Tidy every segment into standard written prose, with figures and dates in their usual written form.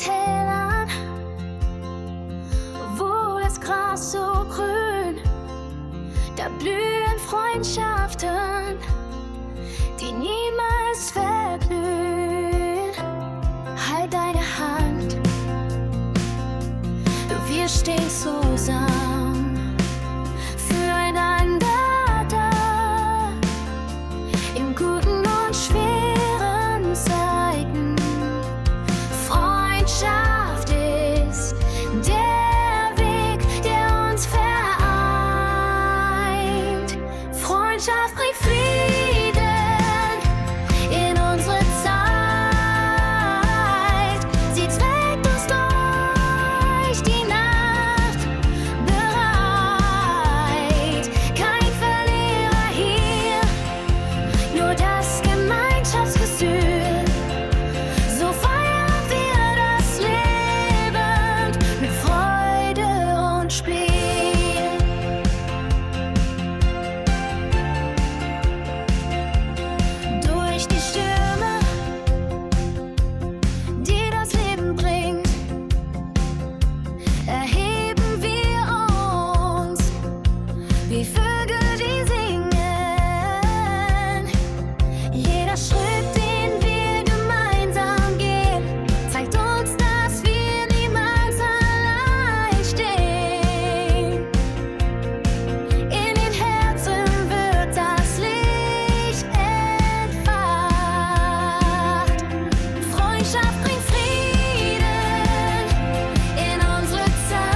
Tälern, wo das Gras so grün, da blühen Freundschaften, die niemals verglühen. Halt deine Hand, wir stehen zusammen füreinander da, im Guten und schweren Zeiten. Freundschaft ist der Weg, der uns vereint. Freundschaft bringt Frieden in unsere Zeit. Sie trägt uns durch die Nacht bereit. Kein Verlierer hier, nur das Gemeinschaftsgefühl. So feiern wir das Leben mit Freude und Spiel. Durch die Stürme, die das Leben bringt, erheben wir uns wie Vögel, die singen. Jeder Schritt, den wir gemeinsam gehen, zeigt uns, dass wir niemals allein stehen. In den Herzen wird das Licht entfacht. Freundschaft bringt Frieden in unsere Zeit.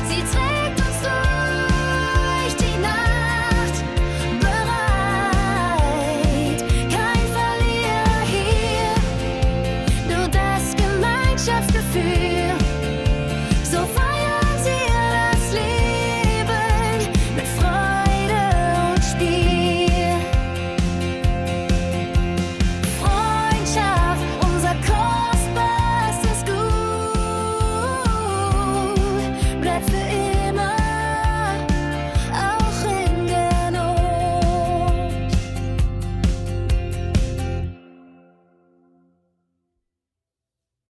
Sie trägt uns durch die Nacht bereit. Kein Verlierer hier, nur das Gemeinschaftsgefühl.